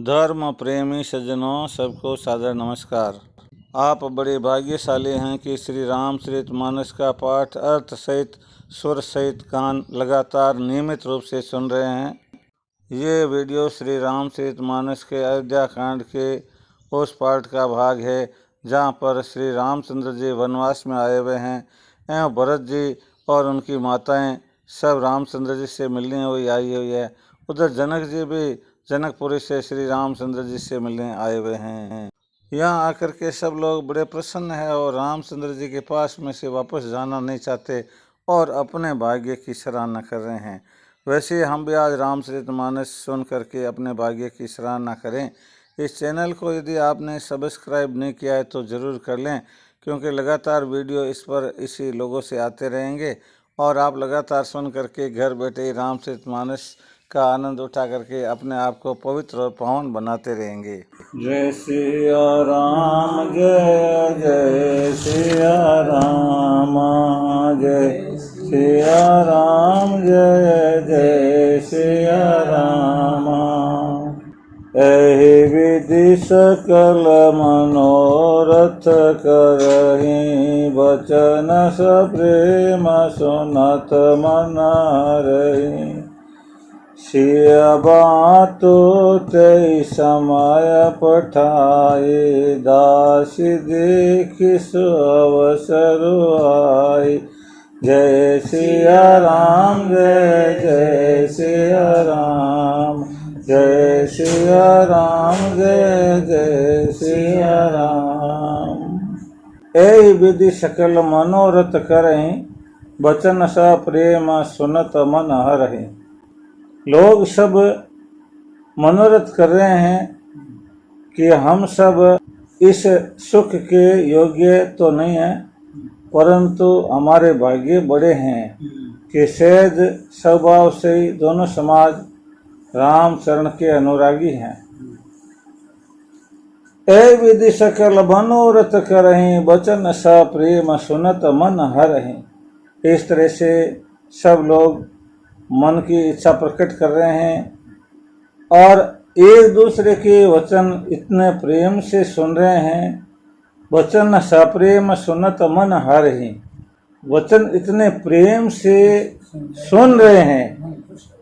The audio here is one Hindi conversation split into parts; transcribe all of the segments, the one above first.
धर्म प्रेमी सज्जनों, सबको सादर नमस्कार। आप बड़े भाग्यशाली हैं कि श्री रामचरितमानस का पाठ अर्थ सहित स्वर सहित गान लगातार नियमित रूप से सुन रहे हैं। ये वीडियो श्री रामचरितमानस के अयोध्या कांड के उस पाठ का भाग है जहाँ पर श्री रामचंद्र जी वनवास में आए हुए हैं एवं भरत जी और उनकी माताएं सब रामचंद्र जी से मिलने हुई आई हुई है। उधर जनक जी भी जनकपुरी से श्री रामचंद्र जी से मिलने आए हुए हैं। यहाँ आकर के सब लोग बड़े प्रसन्न हैं और रामचंद्र जी के पास में से वापस जाना नहीं चाहते और अपने भाग्य की सराहना कर रहे हैं। वैसे हम भी आज रामचरितमानस सुन करके अपने भाग्य की सराहना करें। इस चैनल को यदि आपने सब्सक्राइब नहीं किया है तो ज़रूर कर लें, क्योंकि लगातार वीडियो इस पर इसी लोगों से आते रहेंगे और आप लगातार सुन करके घर बैठे रामचरितमानस का आनंद उठा करके अपने आप को पवित्र और पावन बनाते रहेंगे। जय सिया राम, जय जय सिया राम, जय सिया राम, जय जय सिया राम। एहि विधि सकल मनोरथ करहि, बचन सप्रेम सुनत मन रहि। सिया बातो तै समय पठाए, दासी देखि सो अवसर आए। जय सिया राम, जय जय सिया राम, जय सिया राम, जय जय सिया राम। एहि विधि सकल मनोरथ करहि, बचन स प्रेम सुनत मन हरहि। लोग सब मनोरथ कर रहे हैं कि हम सब इस सुख के योग्य तो नहीं हैं, परंतु हमारे भाग्य बड़े हैं कि सहज स्वभाव से ही दोनों समाज राम चरण के अनुरागी हैं। ए विधि सकल मनोरथ करहि, बचन स प्रेम सुनत मन हरहि। इस तरह से सब लोग मन की इच्छा प्रकट कर रहे हैं और एक दूसरे के वचन इतने प्रेम से सुन रहे हैं। वचन सप्रेम सुनत मन हरहि। वचन इतने प्रेम से सुन रहे हैं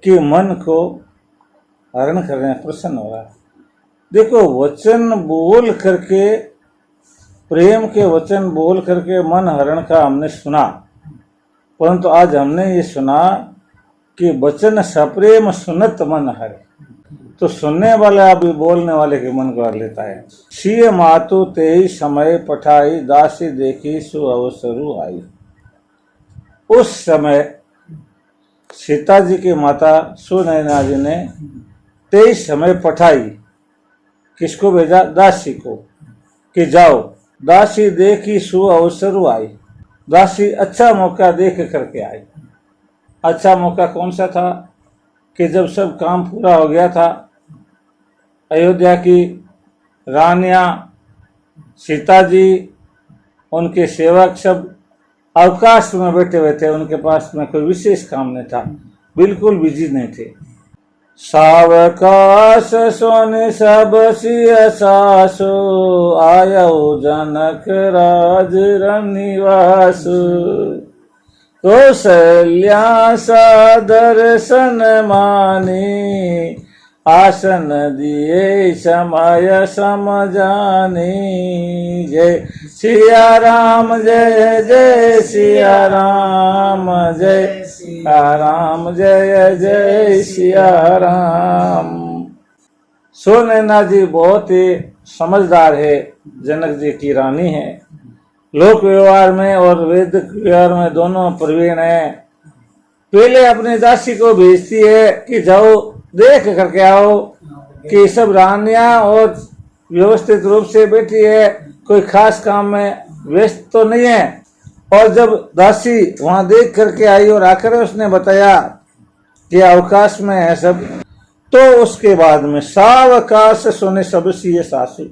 कि मन को हरण कर रहे हैं, प्रसन्न हो रहा है। देखो, वचन बोल करके, प्रेम के वचन बोल करके मन हरण का हमने सुना, परंतु आज हमने ये सुना कि वचन सप्रेम सुनत मन हरे। तो सुनने वाला भी बोलने वाले के मन को हर लेता है। सिय मातु तेई समय पठाई, दासी देखी सु अवसरु आई। उस समय सीता जी की माता सुनैना जी ने तेईस समय पठाई। किसको भेजा? दासी को, कि जाओ। दासी देखी सु अवसरु आई। दासी अच्छा मौका देख करके आई। अच्छा मौका कौन सा था? कि जब सब काम पूरा हो गया था, अयोध्या की रानियां, सीता जी, उनके सेवक सब अवकाश में बैठे हुए थे। उनके पास में कोई विशेष काम नहीं था, बिल्कुल बिजी नहीं थे। सावकाश सोने सब सिय सासु, आयो जनक राज रनिवासु। कौशल्या सा दर्शन मानी, आसन दिए समय समझानी। जय सिया राम, जय जय सिया राम, जय सिया राम, जय जय सिया राम। सुनैना जी बहुत ही समझदार है, जनक जी की रानी है। लोक व्यवहार में और वेद व्यवहार में दोनों प्रवीण है। पहले अपनी दासी को भेजती है कि जाओ देख करके आओ कि सब रानियां और व्यवस्थित रूप से बैठी है, कोई खास काम में व्यस्त तो नहीं है। और जब दासी वहां देख करके आई और आकर उसने बताया कि अवकाश में है सब, तो उसके बाद में सावकाश सुने सब सिय सासु।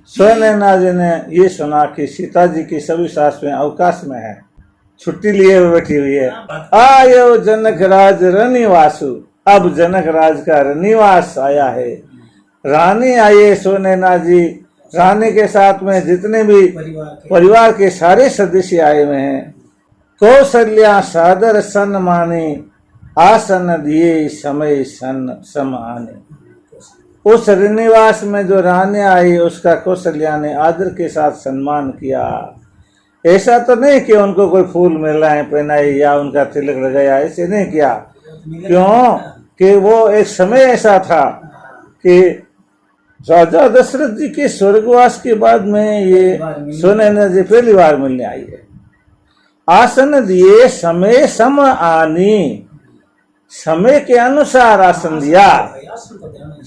सुनैना जी ने ये सुना कि सीता जी की सभी सासुएं अवकाश में है, छुट्टी लिए हुए बैठी हुई है। आयो जनक राज रनिवासु। अब जनक राज का रनिवास आया है। रानी आई है सुनैना जी, रानी के साथ में जितने भी परिवार के सारे सदस्य आए हुए हैं। कौशल्या सादर सन्मानी, आसन दिए समय सन समाने। उस श्रीनिवास में जो रानी आई उसका कौशल्या ने आदर के साथ सम्मान किया। ऐसा तो नहीं कि उनको कोई फूल मिलाए पहनाए या उनका तिलक लगाया, ऐसे नहीं किया। क्यों कि वो एक समय ऐसा था कि राजा दशरथ जी के स्वर्गवास के बाद में ये सुनैना जी पहली बार मिलने आई है। आसन दिए समय सम आनी, समय के अनुसार आसन दिया,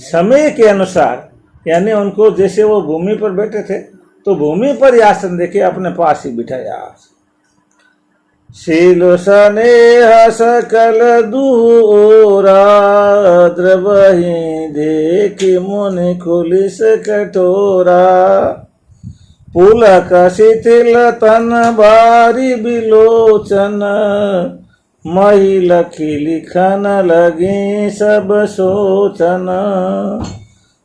समय के अनुसार, यानी उनको जैसे वो भूमि पर बैठे थे तो भूमि पर ही आसन देके अपने पास ही बिठाया। शीलो स्नेह सकल दूरा, द्रवहि देखि मुनि कुलिस कठोरा। पुलक शिथिल तन बारी बिलोचन, मही लखी लिखन लगी सब सोचन।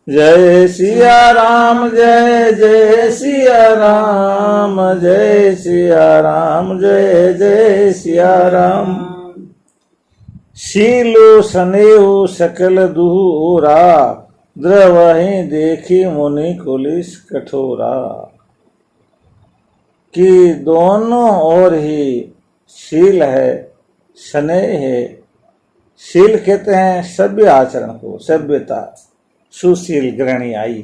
जय सिया राम जय जय सिया राम, जय सिया राम जय जय सिया राम। शीलो स्नेह सकल दूरा, द्रवहि देखी मुनि कुलिस कठोरा। कि दोनों ओर ही शील है, स्नेह है। शील कहते हैं सभ्य आचरण को, सभ्यता, सुशील गृहिणी आई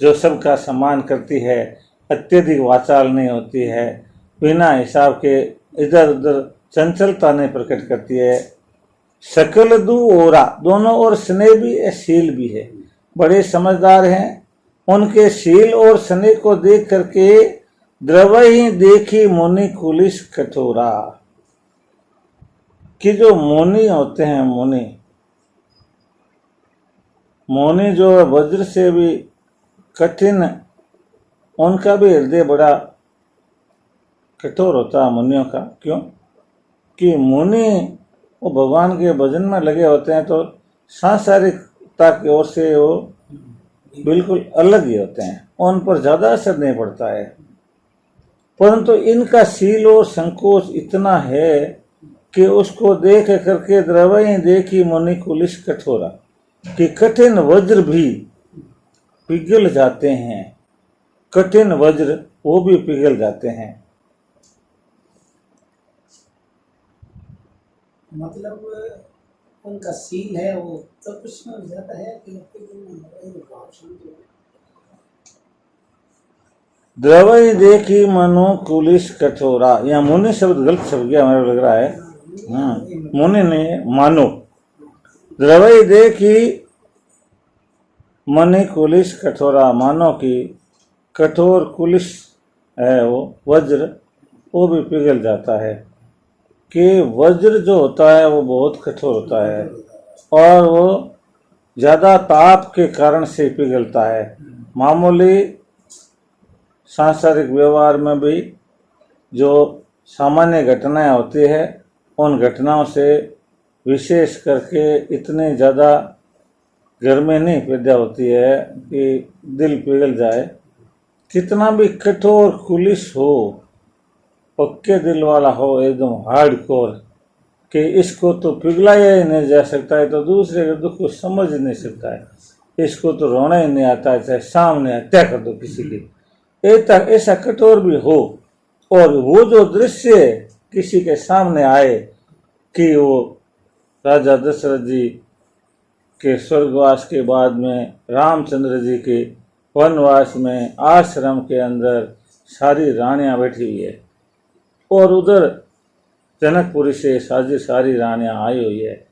जो सबका सम्मान करती है, अत्यधिक वाचाल नहीं होती है, बिना हिसाब के इधर उधर चंचलता नहीं प्रकट करती है। सकल दू ओरा, दोनों ओर स्नेह भी है, शील भी है, बड़े समझदार हैं। उनके शील और स्नेह को देख करके द्रवहि देखी मुनि कुलिस कठोरा। कि जो मुनि होते हैं, मुनि जो वज्र से भी कठिन, उनका भी हृदय बड़ा कठोर होता है मुनियों का। क्यों कि मुनि वो भगवान के भजन में लगे होते हैं तो सांसारिकता की ओर से वो बिल्कुल अलग ही होते हैं, उन पर ज्यादा असर नहीं पड़ता है। परंतु इनका शील और संकोच इतना है कि उसको देख करके द्रवहि देखी मुनि कुलिस कठोरा, कि कठिन वज्र भी पिघल जाते हैं, कठिन वज्र वो भी पिघल जाते हैं। मतलब उनका शील है वो तो कुछ ज्यादा है कि द्रवहि देखी मनु कुलिस कठोरा। यहाँ मुनि शब्द गलत शब्द गया मेरे लग रहा है। मुनि नहीं, मानो। द्रवहि देखी मनि कुलिस कठोरा, मानो की कठोर कुलिस है वो वज्र, वो भी पिघल जाता है। कि वज्र जो होता है वो बहुत कठोर होता है और वो ज्यादा ताप के कारण से पिघलता है। मामूली सांसारिक व्यवहार में भी जो सामान्य घटनाएं होती है, उन घटनाओं से विशेष करके इतनी ज़्यादा गर्मी नहीं पैदा होती है कि दिल पिघल जाए। कितना भी कठोर कुलिस हो, पक्के दिल वाला हो, एकदम हार्डकोर, कि इसको तो पिघलाया ही नहीं जा सकता है तो दूसरे के दुख को समझ नहीं सकता है, इसको तो रोना ही नहीं आता है, चाहे सामने हत्या कर दो किसी की, ऐसा कठोर भी हो। और वो जो दृश्य किसी के सामने आए कि वो राजा दशरथ जी के स्वर्गवास के बाद में रामचंद्र जी के वनवास में आश्रम के अंदर सारी रानियां बैठी हुई है और उधर जनकपुरी से सारी रानियां आई हुई है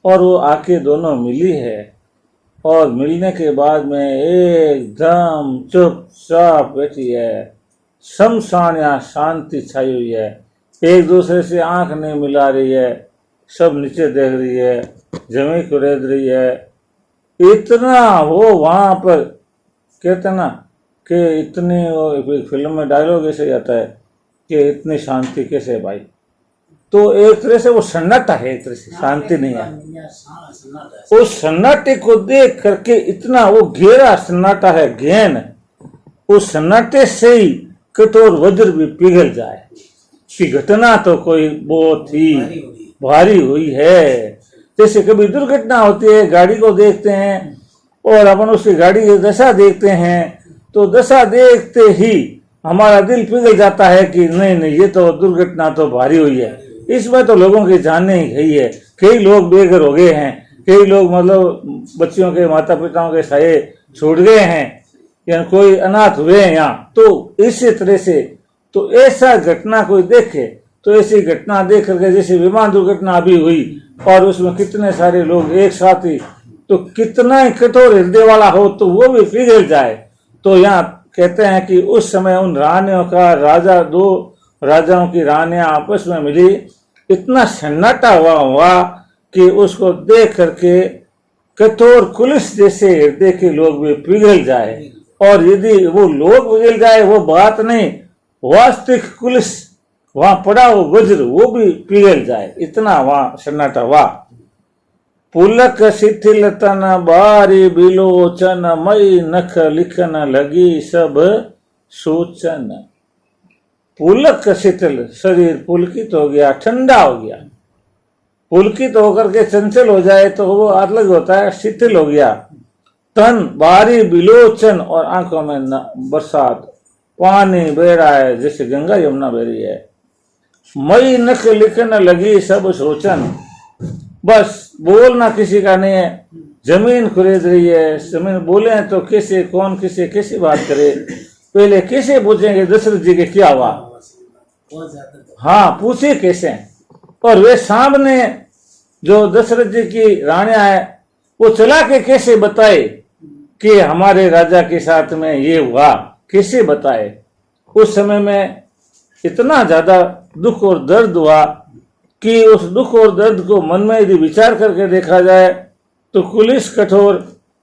और वो आके दोनों मिली है और मिलने के बाद में एकदम चुपचाप बैठी है, शमशान या शांति छाई हुई है, एक दूसरे से आंख नहीं मिला रही है, सब नीचे देख रही है, जमीन को रेद रही है। इतना हो वहां पर कहते ना कि इतनी फिल्म में डायलॉग ऐसे जाता है कि इतनी शांति कैसे भाई। तो एक तरह से वो सन्नाटा है, एक तरह से शांति नहीं है। सन्नाटा उस सन्नाटे को देख करके इतना वो गहरा सन्नाटा है, गहन, उस सन्नाटे से ही कठोर वज्र भी पिघल जाए कि घटना तो कोई बहुत ही भारी हुई है। जैसे कभी दुर्घटना होती है, गाड़ी को देखते हैं और अपन उसकी गाड़ी की दशा देखते हैं, तो दशा देखते ही हमारा दिल पिघल जाता है कि नहीं नहीं, ये तो दुर्घटना तो भारी हुई है, इसमें तो लोगों की जानें ही गई है, कई लोग बेघर हो गए हैं, कई लोग मतलब बच्चियों के माता पिताओं के साये छूट गए हैं, या कोई अनाथ हुए हैं यहाँ। तो इसी तरह से तो ऐसा घटना कोई देखे तो ऐसी घटना देख करके, जैसे विमान दुर्घटना अभी हुई और उसमें कितने सारे लोग एक साथ ही, तो कितना ही कठोर हृदय वाला हो तो वो भी पिघल जाए। तो यहाँ कहते हैं कि उस समय उन रानियों का राजा, दो राजाओं की रानियां आपस में मिली, इतना सन्नाटा हुआ कि उसको देख करके कठोर कुलिस जैसे हृदय के लोग भी पिघल जाए। और यदि वो लोग पिघल जाए वो बात नहीं, वास्तविक कुलिस वहां पड़ा वो वज्र वो भी पिघल जाए, इतना वहां सन्नाटा हुआ। पुलक शिथिल तन बारी बिलोचन, मई नख लिखन लगी सब सोचन। पुलक शिथिल, शरीर पुलकित हो गया, ठंडा हो गया। पुलकित होकर के चंचल हो जाए तो वो अलग होता है, शिथिल हो गया। तन बारी बिलोचन, और आंखों में बरसात, पानी बह रहा है जैसे गंगा यमुना बह रही है। मई नख लिखन लगी सब सोचन, बस बोलना किसी का नहीं है, जमीन खरीद रही है, जमीन बोले तो कैसे, कौन किसे कैसे बात करे, पहले कैसे पूछेंगे दशरथ जी के क्या हुआ, हाँ पूछे कैसे। और वे सामने जो दशरथ जी की रानियां है वो चला के कैसे बताए कि हमारे राजा के साथ में ये हुआ, कैसे बताए। उस समय में इतना ज्यादा दुख और दर्द हुआ कि उस दुख और दर्द को मन में यदि विचार करके देखा जाए तो कुलिस कठोर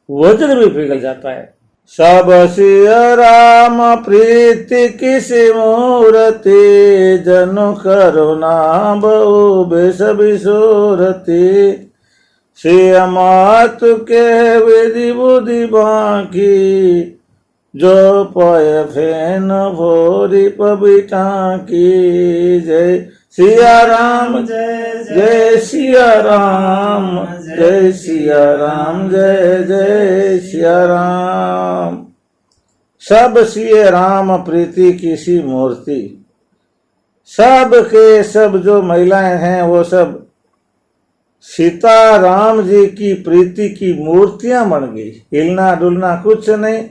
वज्र भी पिघल जाता है। सब सिय राम प्रीति किसी मूर्ति, जनु करुणा बहु बेस बिसोरती। सिय मातु के विधि बुद्धि बाकी, जो पय फेन भोरी पबिटा की। जय सिया राम, जय सिया राम, जय सिया राम, जय जय सिया राम। सब सिय राम प्रीति की सी मूर्ति, सब के सब जो महिलाएं हैं वो सब सीता राम जी की प्रीति की मूर्तियां बन गई, हिलना डुलना कुछ नहीं,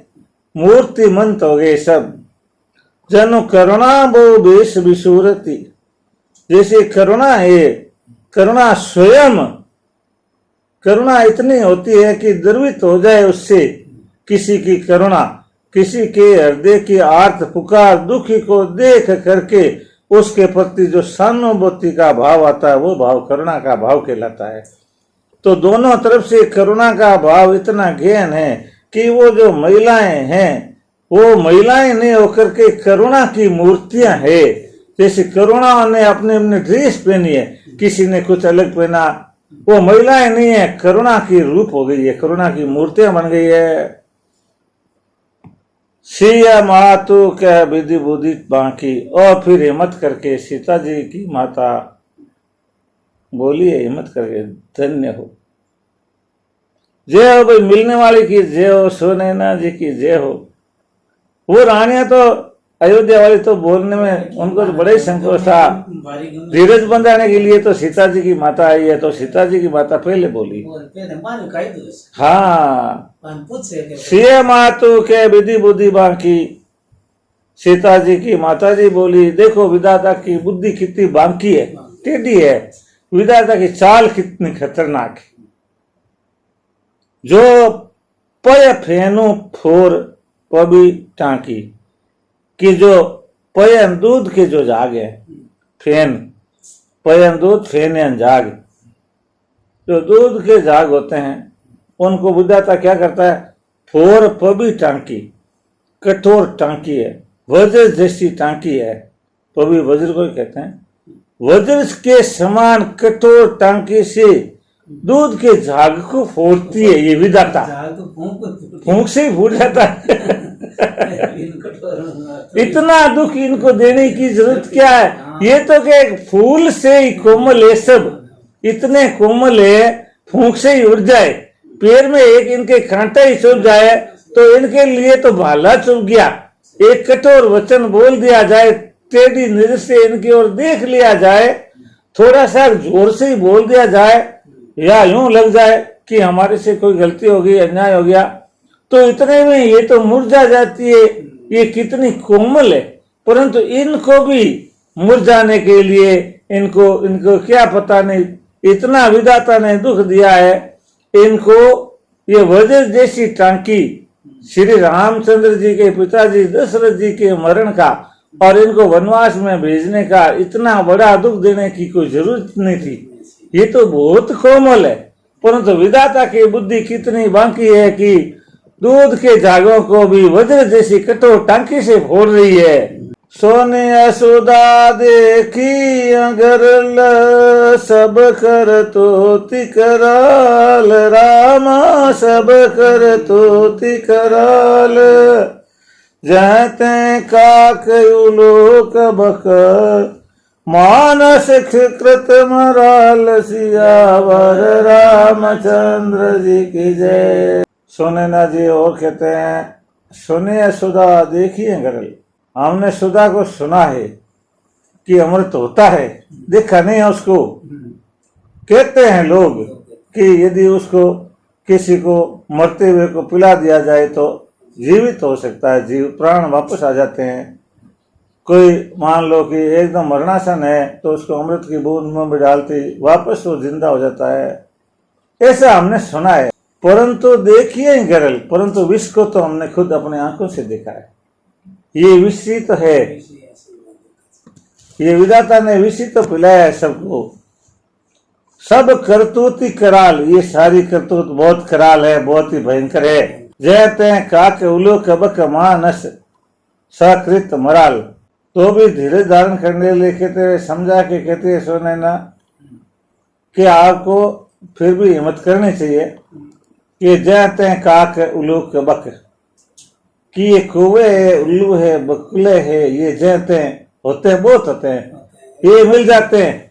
मूर्तिमंत हो गए सब। जनु करुणा बो बेश विसूरती, जैसे करुणा है, करुणा स्वयं, करुणा इतनी होती है कि द्रवित हो जाए उससे किसी की करुणा, किसी के हृदय की आर्त पुकार दुखी को देख करके उसके प्रति जो सहानुभूति का भाव आता है वो भाव करुणा का भाव कहलाता है। तो दोनों तरफ से करुणा का भाव इतना गहन है कि वो जो महिलाएं हैं वो महिलाएं नहीं होकर के करुणा की मूर्तियां है। जैसे करुणा ने अपने अपने ड्रेस पहनी है, किसी ने कुछ अलग पहना, वो महिलाएं नहीं है, करुणा की रूप हो गई है, करुणा की मूर्तियां बन गई है। सिया मातु क्या विधि बुद्धि बाकी, और फिर हिम्मत करके सीता जी की माता बोली है, हिम्मत करके धन्य हो, जय हो भाई मिलने वाली की जय हो, सुनैना जी की जय हो। वो रानियां तो अयोध्या वाली तो बोलने में उनको तो बड़ा ही संकोच था, धीरज बंधाने के लिए तो सीता जी की माता आई है, तो सीता जी की माता पहले बोली, हाँ सिय मातु के विधि बुद्धि बाकी। सीता जी की माता जी बोली, देखो विधाता की बुद्धि कितनी बांकी है, टेढ़ी है, विधाता की चाल कितनी खतरनाक है। जो पय फेनु फोर पबी टांकी, कि जो पयन दूध के जो जाग है, फेन पयन दूध फेन जाग, जो दूध के जाग होते हैं उनको विधाता क्या करता है, फोर पबी टांकी, कठोर टांकी है, वज्र जैसी टांकी है, पबी वज्र को कहते हैं, वज्र के समान कठोर टांके से दूध के झाग को फोड़ती है ये विधाता। झाग तो फूंक फूंक से ही फूट जाता है। इतना दुख इनको देने की जरूरत क्या है? ये तो क्या एक फूल से ही कोमल है, सब इतने कोमल है, फूंक से ही उड़ जाए। पैर में एक इनके कांटा ही चुभ जाए तो इनके लिए तो भाला चुभ गया। एक कठोर वचन बोल दिया जाए, टेढ़ी नजर से इनकी ओर देख लिया जाए, थोड़ा सा जोर से ही बोल दिया जाए या यूं लग जाए कि हमारे से कोई गलती हो गई, अन्याय हो गया, तो इतने में ये तो मुरझा जाती है। ये कितनी कोमल है, परंतु इनको भी मुरझाने के लिए इनको क्या पता नहीं, इतना विधाता ने दुख दिया है इनको। ये वज्र जैसी टांकी श्री रामचंद्र जी के पिताजी दशरथ जी के मरण का और इनको वनवास में भेजने का इतना बड़ा दुख देने की कोई जरूरत नहीं थी। ये तो बहुत कोमल है, परंतु विधाता की बुद्धि कितनी बाकी है कि दूध के झागों को भी वज्र जैसी कठोर टांकी से फोड़ रही है। सोने यशोदा देखी अगरल सब कर तो कराल, रामा सब कर तो कराल, जहते काक उलोक बक, मानस कृत मराल, सियावर रामचंद्र जी की जय। सोनेना जी और कहते हैं, सुने सुधा देखिए गरल, हमने सुधा को सुना है कि अमृत होता है, देखा नहीं है उसको। कहते हैं लोग कि यदि उसको किसी को मरते हुए को पिला दिया जाए तो जीवित हो सकता है, जीव प्राण वापस आ जाते हैं। कोई मान लो कि एकदम मरणासन है तो उसको अमृत की बूंद मुंह में डालती वापस वो जिंदा हो जाता है, ऐसा हमने सुना है। परंतु देखिए गरल, परंतु विष को तो हमने खुद अपने आंखों से देखा है। ये विष ही तो है, ये विधाता ने विष ही तो पिलाया है सबको। सब करतूत ही कराल, ये सारी करतूत बहुत कराल है, बहुत ही भयंकर है। जयते काक उलो कबक मानस सकृत मराल, तो भी धीरे धारण करने के लिए कहते हुए समझा के कहते हैं सोनैना कि आपको फिर भी हिम्मत करनी चाहिए कि जयते काक उल्लू कबक, कि ये कौवे है, उल्लू है, बकुले है, ये जयते होते हैं, बहुत होते हैं, ये मिल जाते हैं,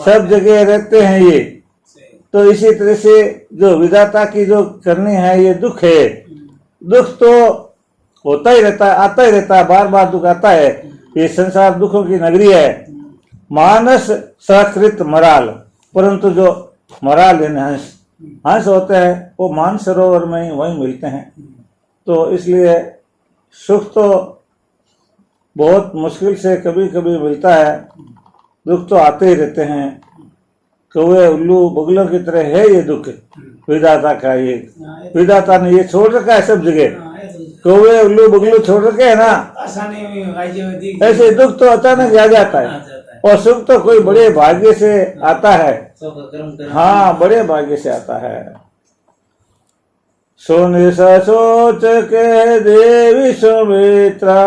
सब जगह रहते हैं ये। तो इसी तरह से जो विधाता की जो करनी है ये दुख है, दुख तो होता ही रहता है, आता ही रहता है, बार बार दुख आता है। ये संसार दुखों की नगरी है। मानस सकृत मराल, परंतु जो मराल यानी हंस, हंस होते हैं वो मानसरोवर में ही वहीं मिलते हैं। तो इसलिए सुख तो बहुत मुश्किल से कभी कभी मिलता है, दुख तो आते ही रहते हैं। कौवे उल्लू बगलों की तरह है ये दुख विधाता का। ये विधाता ने ये छोड़ रखा है सब जगह, कौवे उल्लू बगलू छोड़ रखे है ना, ऐसे दुख तो अचानक आ जाता है और सुख तो कोई बड़े भाग्य से आता है। हाँ, बड़े भाग्य से आता है। सोने सोच के देवी सुमित्रा,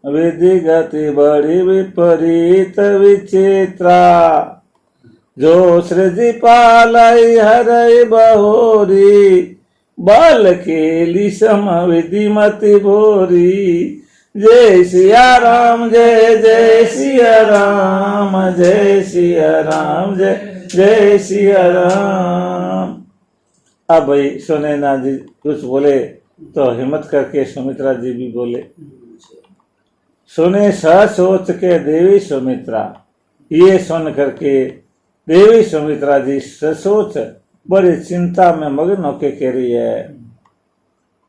विधि गति बड़ी विपरीत विचित्रा, जो सृजी पालाई हरई बहोरी, बाल केली सम विधि मति भोरी। जय सिया राम, जय जय सिया राम, जय सिया राम, जय जय सिया राम। अब भाई सुनैना जी कुछ बोले तो हिम्मत करके सुमित्रा जी भी बोले। सुने सोच के देवी सुमित्रा, ये सुन करके देवी सुमित्रा जी सोच बड़ी चिंता में मग्न होके कह रही है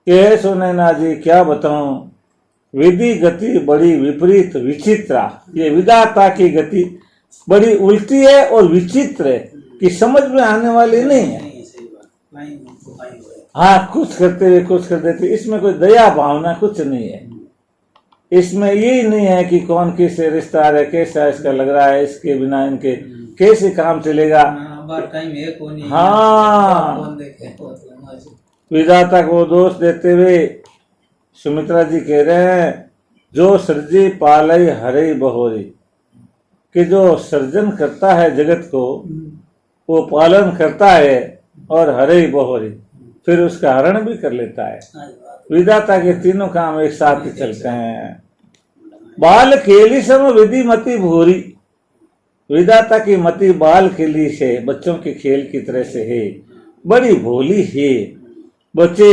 कि सुनैना जी क्या बताऊं, विधि गति बड़ी विपरीत विचित्रा, ये विधाता की गति बड़ी उल्टी है और विचित्र है कि समझ में आने वाली नहीं है। हाँ, कुछ करते हुए कुछ कर देते, इसमें कोई दया भावना कुछ नहीं है। इसमें यही नहीं है कि कौन किससे रिश्ता है, कैसा इसका लग रहा है, इसके बिना इनके कैसे काम चलेगा। हाँ, विधाता को दोष देते हुए सुमित्रा जी कह रहे हैं, जो सृजी पालई हरई बहोरी, कि जो सर्जन करता है जगत को वो पालन करता है और हरे बहोरे फिर उसका हरण भी कर लेता है। विधाता के तीनों काम एक साथ ही चलते हैं। बाल खेली सम विधि मति भूरी, विधाता की मति बाल खेली से बच्चों के खेल की तरह से है, बड़ी भोली है। बच्चे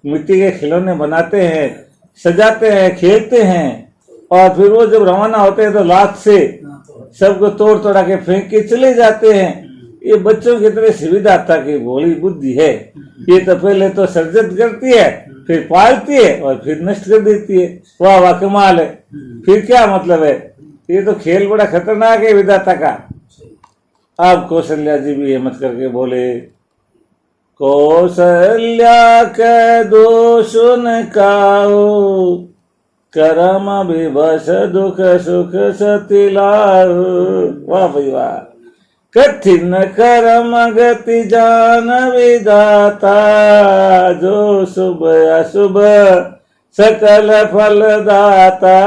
मिट्टी के खिलौने बनाते हैं, सजाते हैं, खेलते हैं और फिर वो जब रवाना होते हैं तो लात से सबको तोड़ तोड़ा के फेंक के चले जाते हैं। ये बच्चों की तरह विधाता की भोली बुद्धि है। ये तो पहले तो सर्जन करती है, फिर पालती है और फिर नष्ट कर देती है। वाह वाह कमाल है। फिर क्या मतलब है? ये तो खेल बड़ा खतरनाक है विधाता का। अब कौशल्या जी भी हिम्मत करके बोले, कौशल्या के दोष न काओ, करम विवश दुख सुख सती लाओ। वाह भाई वाह। कठिन कर्म गति जान विधाता, जो शुभ अशुभ सकल फल दाता।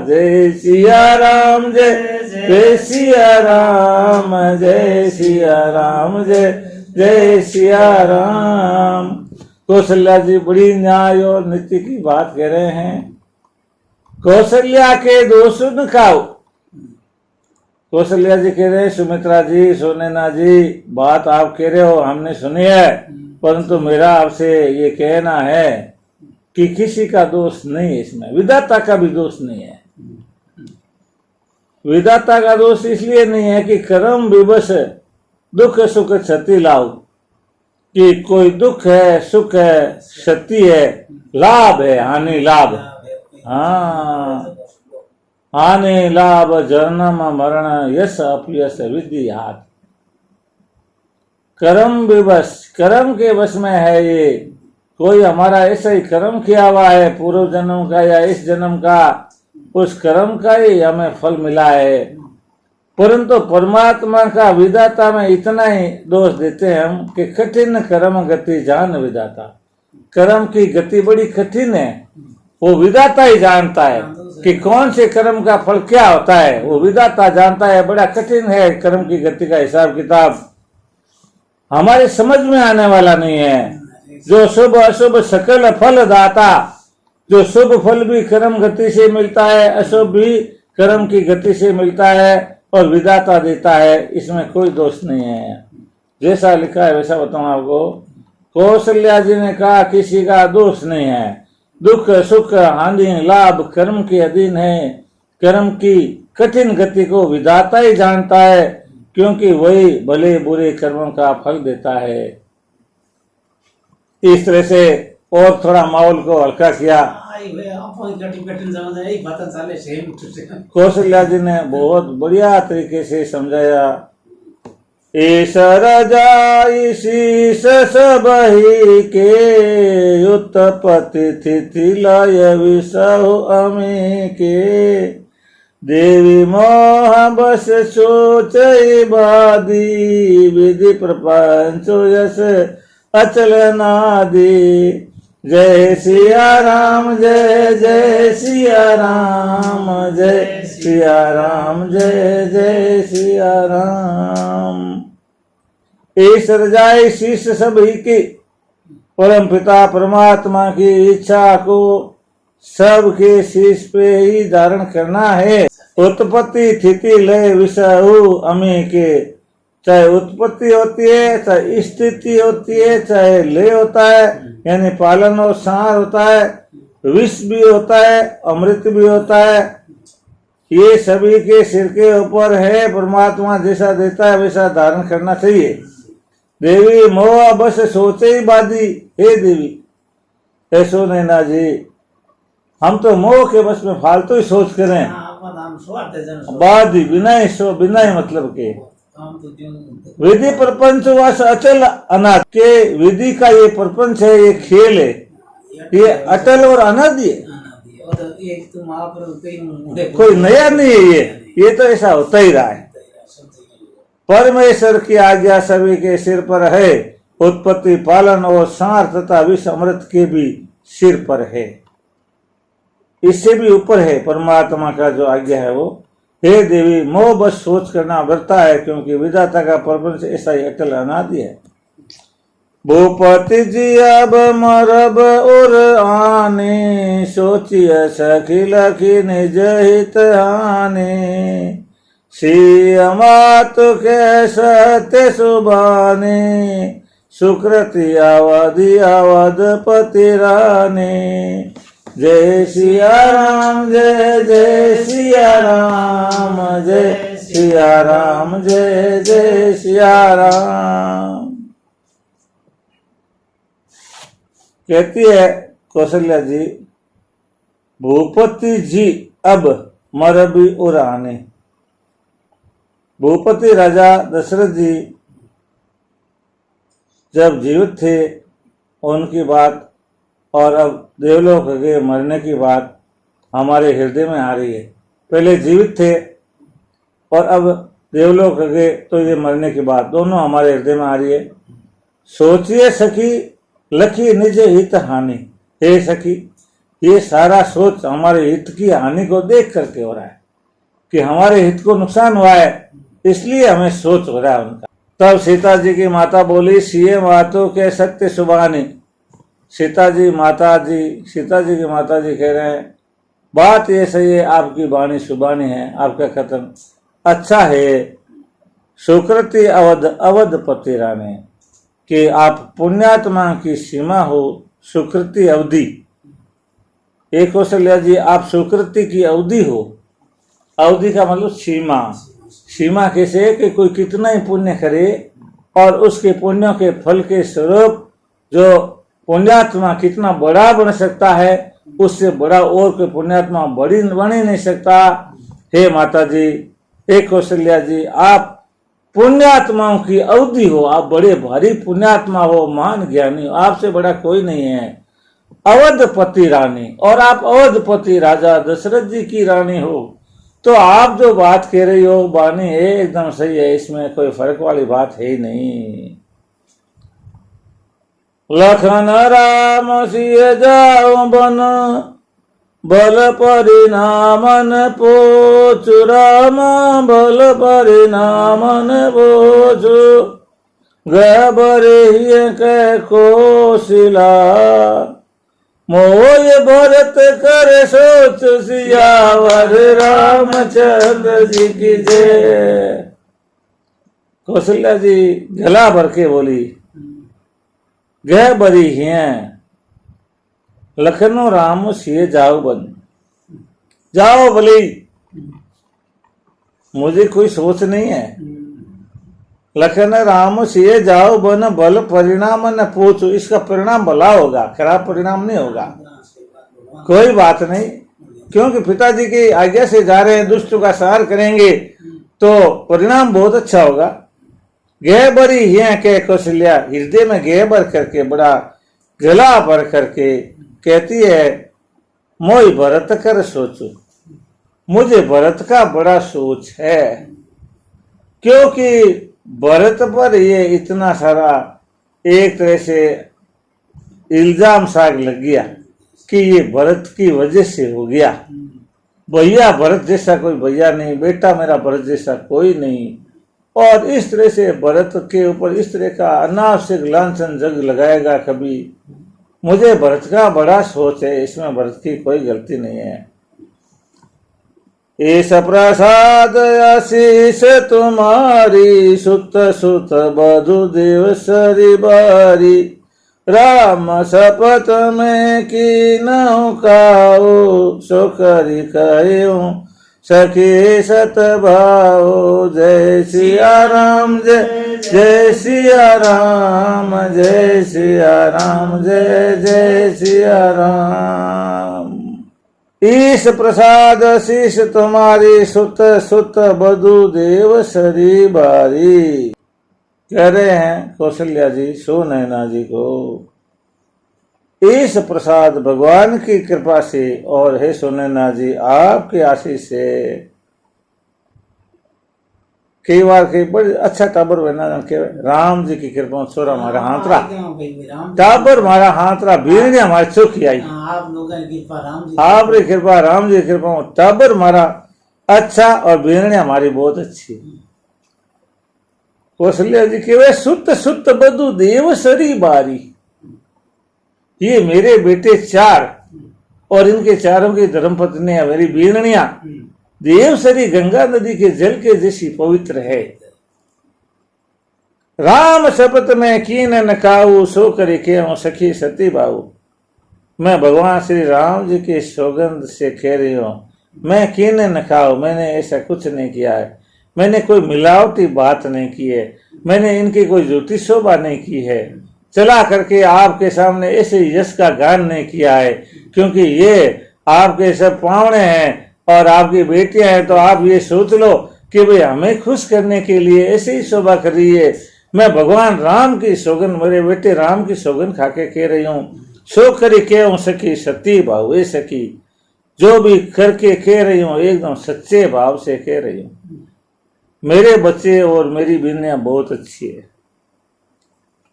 जय सिया राम, जय सिया राम, जय सिया राम, जय जय सिया राम। कौशल्या जी बड़ी न्याय और नीति की बात कह रहे हैं। कौशल्या के दोष न खाओ। कौशल्या जी कह रहे हैं, सुमित्रा जी, सुनैना जी, बात आप कह रहे हो हमने सुनी है, परंतु मेरा आपसे ये कहना है कि किसी का दोष नहीं है इसमें, विधाता का भी दोष नहीं है। विधाता का दोष इसलिए नहीं है कि कर्म विवश दुख सुख क्षति लाओ, कि कोई दुख है, सुख है, क्षति है, लाभ है, हानि लाभ। हाँ, हानि लाभ जन्म मरण यश अपयश विधि हाथ। कर्म विवश, कर्म के वश में है ये। कोई हमारा ऐसा ही कर्म किया हुआ है पूर्व जन्म का या इस जन्म का, उस कर्म का ही हमें फल मिला है। परंतु परमात्मा का विधाता में इतना ही दोष देते हैं हम कि कठिन कर्म गति जान विधाता। कर्म की गति बड़ी कठिन है, वो विधाता ही जानता है कि कौन से कर्म का फल क्या होता है, वो विधाता जानता है। बड़ा कठिन है कर्म की गति का हिसाब किताब, हमारे समझ में आने वाला नहीं है। जो शुभ अशुभ सकल फल दाता, जो शुभ फल भी कर्म गति से मिलता है, अशुभ भी कर्म की गति से मिलता है और विधाता देता है, इसमें कोई दोष नहीं है। जैसा लिखा है वैसा बताऊं आपको। कौशल्या जी ने कहा किसी का दोष नहीं है। दुख सुख हानि लाभ कर्म के अधीन है। कर्म की कठिन गति को विधाता ही जानता है, क्योंकि वही भले बुरे कर्मों का फल देता है। इस तरह से और थोड़ा माहौल को हल्का किया। कौशल्या जी ने बहुत बढ़िया तरीके से समझाया। ईश्वर जाई शीस सबहि के, उत्पत्ति स्थिति लय विसहु अमी के। देवी मोह बस सोचई बादी, विधि प्रपंच यश अचल नादी। जय सिया राम, जय जय सिया राम, जय सिया राम, जय जय सिया राम। ईश्वर जाए शीश सभी की, परम पिता परमात्मा की इच्छा को सबके शीश पे ही धारण करना है। उत्पत्ति स्थिति लय विषहु अमी के, चाहे उत्पत्ति होती है, चाहे स्थिति होती है, चाहे लय होता है यानी पालन और संहार होता है, विष भी होता है, अमृत भी होता है, ये सभी के सिर के ऊपर है। परमात्मा जैसा देता है वैसा धारण करना चाहिए। देवी मोह बस सोचे ही बादी, हे देवी ऐसो नैना जी, हम तो मोह के बस में फालतू ही सोच करें, बादी बिना ही मतलब के। विधि प्रपंच वश अचल अनाद के, विधि का ये प्रपंच है, ये खेल है, ये अटल और अनादि है, कोई नया नहीं है। ये तो ऐसा होता ही रहा है। परमेश्वर की आज्ञा सभी के सिर पर है। उत्पत्ति पालन और संहार तथा विष अमृत के भी सिर पर है, इससे भी ऊपर है परमात्मा का जो आज्ञा है वो। हे देवी, मोह बस सोच करना व्यर्था है, क्योंकि विधाता का प्रपंच ऐसा ही अटल अनादि है। भूपति जी अब मरब और आने, सोचिए सखी लखी निज हित हानि। श्रीअमात के सत्य सुबानी, सुकृति अवधि अवधपति रानी। जय सिया राम, जय जय सिया राम, जय सिया राम, जय जय सिया राम। कहती है कौशल्या जी, भूपति जी अब मरबी और आने। भूपति राजा दशरथ जी जब जीवित थे उनकी बात, और अब देवलोक गए मरने की बात हमारे हृदय में आ रही है। पहले जीवित थे और अब देवलोक गए, तो ये मरने की बात दोनों हमारे हृदय में आ रही है। सोचिए सखी लखी निज हित हानि। हे सखी, ये सारा सोच हमारे हित की हानि को देख करके हो रहा है, कि हमारे हित को नुकसान हुआ है, इसलिए हमें सोच हो रहा है उनका। तब सीता जी की माता बोली, सीए मातों के सत्य सुबानी। सीता जी की माता जी कह रहे हैं, बात ये सही है, आपकी वाणी सुबानी है, आपका कथन अच्छा है। सुकृति अवधपति रानी, कि आप पुण्यात्मा की सीमा हो, सुकृति अवधि। एक कौशल्या जी, आप सुकृति की अवधि हो। अवधि का मतलब सीमा। सीमा कैसे है कि कोई कितना ही पुण्य करे और उसके पुण्यों के फल के स्वरूप जो पुण्यात्मा कितना बड़ा बन सकता है, उससे बड़ा और कोई पुण्यात्मा बन ही नहीं सकता। हे माता जी, हे कौशल्या जी, आप पुण्यात्माओं की अवधि हो, आप बड़े भारी पुण्यात्मा हो, महान ज्ञानी हो, आपसे बड़ा कोई नहीं है। अवधपति रानी, और आप अवधपति राजा दशरथ जी की रानी हो, तो आप जो बात कह रही हो वाणी है एकदम सही है, इसमें कोई फर्क वाली बात है ही नहीं। लखन राम सिय जाओ बन, बल परिणामन पोचु। राम बल परिणामन पोचु, गबरे के कोशिला। मोय भरत कर सोच सियावर, रामचंद्र जी की जय। कौशल्या जी गला भर के बोली, गह बरी हैं लखनो राम सिए जाओ बन। जाओ भले, मुझे कोई सोच नहीं है। लखन राम सिए जाओ बन, बल परिणाम न पूछो। इसका परिणाम भला होगा, खराब परिणाम नहीं होगा। कोई बात नहीं, क्योंकि पिताजी की आज्ञा से जा रहे हैं, दुष्ट का संहार करेंगे तो परिणाम बहुत अच्छा होगा। गह बरी है के कौशल्या हृदय में गह भर करके, बड़ा गला भर करके कहती है, मोई भरत कर सोचो। मुझे भरत का बड़ा सोच है, क्योंकि भरत पर ये इतना सारा एक तरह से इल्जाम साग लग गया कि ये भरत की वजह से हो गया। भैया भरत जैसा कोई भैया नहीं, बेटा मेरा भरत जैसा कोई नहीं, और इस तरह से भरत के ऊपर इस तरह का अनावश्यक लांछन जग लगाएगा कभी। मुझे भरत का बड़ा सोच है, इसमें भरत की कोई गलती नहीं है। इस प्रसाद आशीष तुम्हारी, सुत सुत बधु देव सरी बारी। राम शपथ में की नौकाओ, सो करी कहूं सखी सत भाओ। जय सिया राम, जय जय सिया राम, जय सिया राम, जय जय सिया राम। ईश प्रसाद शीश तुम्हारी, सुत सुत बधु देव सरी बारी। कह रहे हैं कौशल्या जी सुनैना जी को, इस प्रसाद भगवान की कृपा से और हे सुनैना जी आपके आशीष से कई बार कई बड़े अच्छा टाबर बना के राम जी की कृपा छोरा हमारा हाथरा टाबर हमारा हाथरा वीर ने हमारे चौकी आई। आप लोगों की कृपा राम जी, आपकी कृपा राम जी की कृपा टाबर हमारा अच्छा और बीरणी हमारी बहुत अच्छी है। कौशल्या जी के वे सुत सुत बधु देव सरी बारी। ये मेरे बेटे चार और इनके चारों की धर्मपत्नियां मेरी बीरणियां देवसरी गंगा नदी के जल के जैसी पवित्र है। राम शपथ में कीन न खाऊ सो करे के सखी सती बाऊ। मैं भगवान श्री राम जी की सौगंध से कह रही हूँ, मैं कीन न खाऊ, मैंने ऐसा कुछ नहीं किया है, मैंने कोई मिलावटी बात नहीं की है, मैंने इनकी कोई झूठी शोभा नहीं की है, चला करके आपके सामने ऐसे यश का गान नहीं किया है, क्योंकि ये आपके सब पावने हैं और आपकी बेटियां हैं। तो आप ये सोच लो कि भाई हमें खुश करने के लिए ऐसे ही शोभा कर रही है। मैं भगवान राम की सौगंध, मेरे बेटे राम की सौगंध खाके कह रही हूँ, सो करी कह सकी सती भाव ए सकी। जो भी करके कह रही हूँ एकदम सच्चे भाव से कह रही हूँ। मेरे बच्चे और मेरी बीनियां बहुत अच्छी है।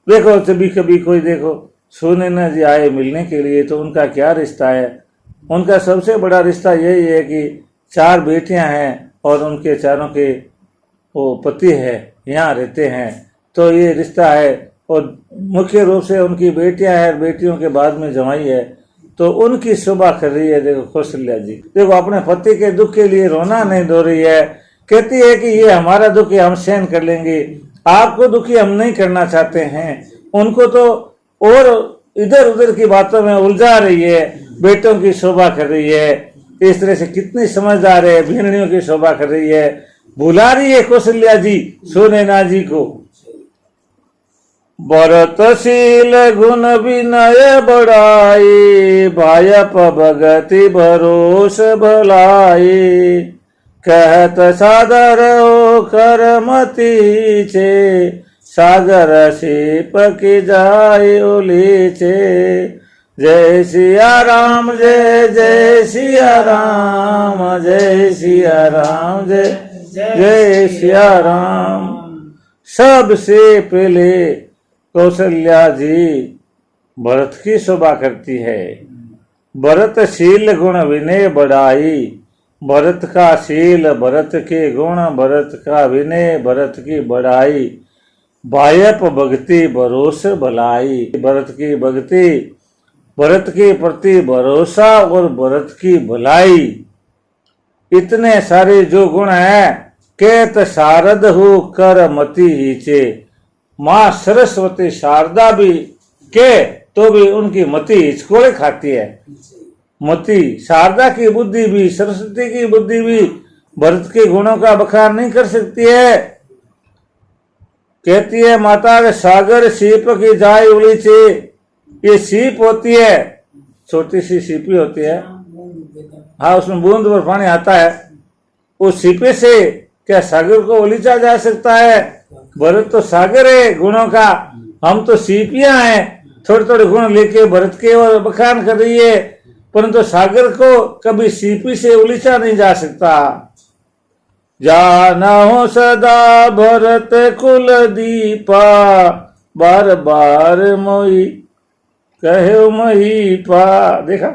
देखो कभी कभी कोई देखो सुनैना जी आए मिलने के लिए तो उनका क्या रिश्ता है। उनका सबसे बड़ा रिश्ता यही है कि चार बेटियां हैं और उनके चारों के वो पति है, यहाँ रहते हैं, तो ये रिश्ता है। और मुख्य रूप से उनकी बेटियां हैं, बेटियों के बाद में जमाई है, तो उनकी शोभा कर रही है। देखो कौशल्या जी देखो अपने पति के दुख के लिए रोना नहीं धो रही है, कहती है कि ये हमारा दुख है, हम सहन कर लेंगे, आपको दुखी हम नहीं करना चाहते हैं। उनको तो और इधर उधर की बातों में उलझा रही है, बेटों की शोभा कर रही है। इस तरह से कितनी समझदार है, भिणनियों की शोभा कर रही है, भुला रही है कौशल्या जी सुनैना जी को। भरतशील गुण विनय बढ़ाई, भायप भगति भरोस भलाई। कहत सादर हो करमती छे, सागर सीप की जाय उलीचे। जय सिया राम जय जय सिया राम, जय सिया राम जय जय सिया राम। सबसे पहले कौशल्या जी भरत की शोभा करती है। भरतशील गुण विनय बढ़ाई, भरत का शील, भरत के गुण, भरत का विनय, भरत की बढ़ाई। भायप भक्ति भरोस भलाई, भरत की भक्ति, भरत के प्रति भरोसा और भरत की भलाई। इतने सारे जो गुण हैं, केत शारद हो कर मति हीचे। माँ सरस्वती शारदा भी के तो भी उनकी मति हिचकोड़े खाती है। मति शारदा की बुद्धि भी, सरस्वती की बुद्धि भी भरत के गुणों का बखान नहीं कर सकती है। कहती है माता सागर सीप की जाय उलीचे। ये सीप होती है, छोटी सी सीपी होती है, हाँ उसमें बूंद भर पानी आता है। उस सीपे से क्या सागर को उलीचा जा सकता है? भरत तो सागर है गुणों का, हम तो सीपियां हैं। थोड़े थोड़े गुण लेके भरत के और बखान कर रही है, परंतु सागर को कभी सीपी से उलीचा नहीं जा सकता। जानो सदा भरत कुल दीपा, बार बार मोई कहे महीपा। देखा,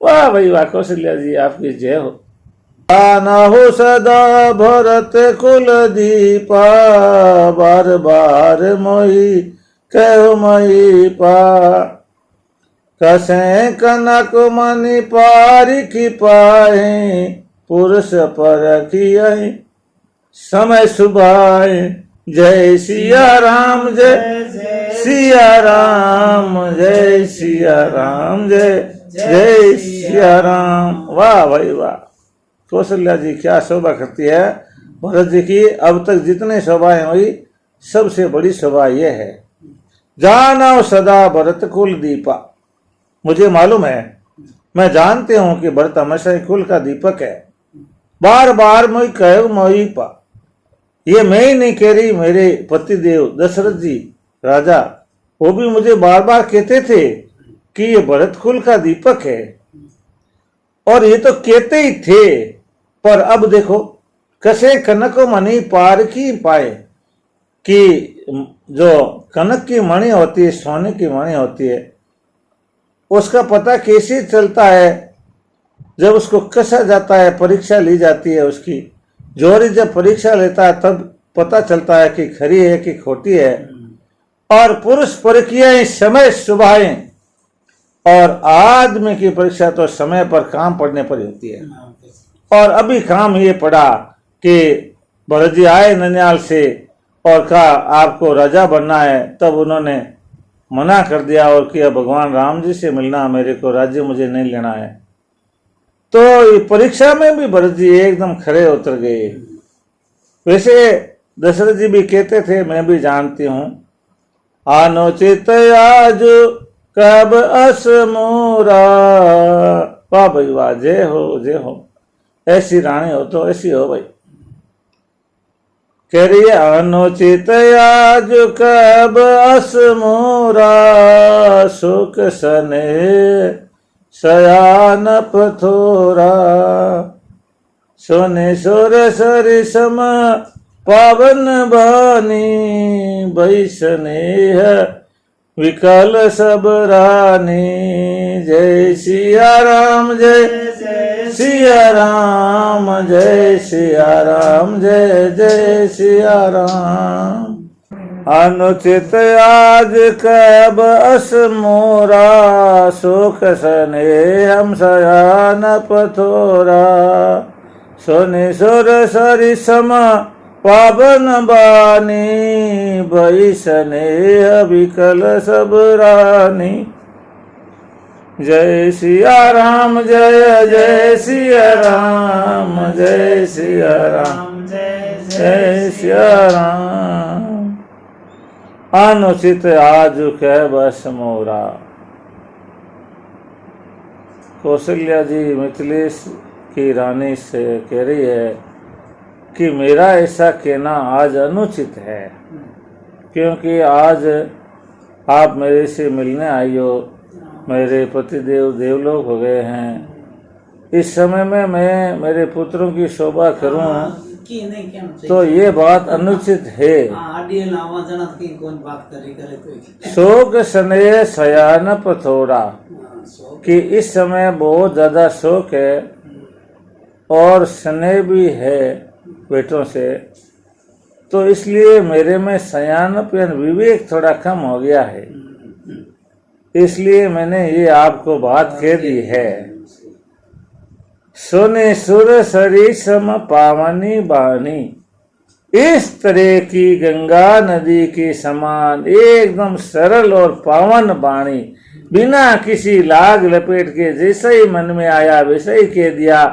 वाह भाई वाह कौशल्या जी आपकी जय हो। जानो सदा भरत कुल दीपा, बार बार मोई कहे महीपा। कसे कनक मणि पारिखी पाए, पुरुष परखियै समय सुभाए। जय सिया राम जय सिया राम, जय सिया राम जय जय सिया राम। वाह भाई वाह, कौशल्या जी क्या शोभा करती है भरत जी की। अब तक जितने शोभाएं हुई सबसे बड़ी शोभा यह है, जानो सदा भरत कुल दीपा। मुझे मालूम है, मैं जानती हूं कि भरत हमेशा कुल का दीपक है। बार बार मैं कहो महीपा, ये मैं ही नहीं कह रही, मेरे पति देव दशरथ जी राजा वो भी मुझे बार बार कहते थे कि ये भरत कुल का दीपक है। और ये तो कहते ही थे, पर अब देखो कसे कनक मणि पारखी पाए, कि जो कनक की मणि होती है, सोने की मणि होती है, उसका पता कैसे चलता है जब उसको कसा जाता है, परीक्षा ली जाती है उसकी, जोहरी जब परीक्षा लेता है तब पता चलता है कि खरी है कि खोटी है। और पुरुष परीक्षाएं समय सुबहें, और आदमी की परीक्षा तो समय पर काम पड़ने पर ही होती है। और अभी काम ये पड़ा कि भरत जी आए ननियाल से और कहा आपको राजा बनना है, तब उन्होंने मना कर दिया और किया भगवान राम जी से मिलना, मेरे को राज्य मुझे नहीं लेना है। तो ये परीक्षा में भी भरत जी एकदम खरे उतर गए। वैसे दशरथ जी भी कहते थे, मैं भी जानती हूँ, अनुचित आज कब अस मोरा, वाह भाई वाह, जय हो जय हो, ऐसी रानी हो तो ऐसी हो भाई। कह रही है अनुचित आज कब अस मोरा, सुख सने शयान पथोरा, सोने सुर सरिसम पावन बानी, वैष्णेह विकल सब रानी। जय सिया राम जय सिया राम, जय सिया राम जय जय सिया राम। अनुचित आज कब अस मोरा, सुख स्नेहम शयान पथोरा, सोने सुर सरिसम पावन बानी, वैष्णेह विकल सब रानी। जय सिया राम जय जय सिया राम, जय सिया राम जय सिया राम। अनुचित आज कै बस मोरा। कौशल्या जी मिथिलेश की रानी से कह रही है कि मेरा ऐसा कहना आज अनुचित है, क्योंकि आज आप मेरे से मिलने आई हो, मेरे पतिदेव देवलोक हो गए हैं। इस समय में मैं मेरे पुत्रों की शोभा करूं तो ये बात अनुचित है। शोक स्नेह शयान पथोरा, कि इस समय बहुत ज्यादा शोक है और स्नेह भी है बेटों से, तो इसलिए मेरे में शयानपन विवेक थोड़ा कम हो गया है, इसलिए मैंने ये आपको बात कह दी है। सोने सुर सरिसम पावनी बानी, इस तरह की गंगा नदी के समान एकदम सरल और पावन बाणी, बिना किसी लाग लपेट के जैसे ही मन में आया वैसे ही कह दिया,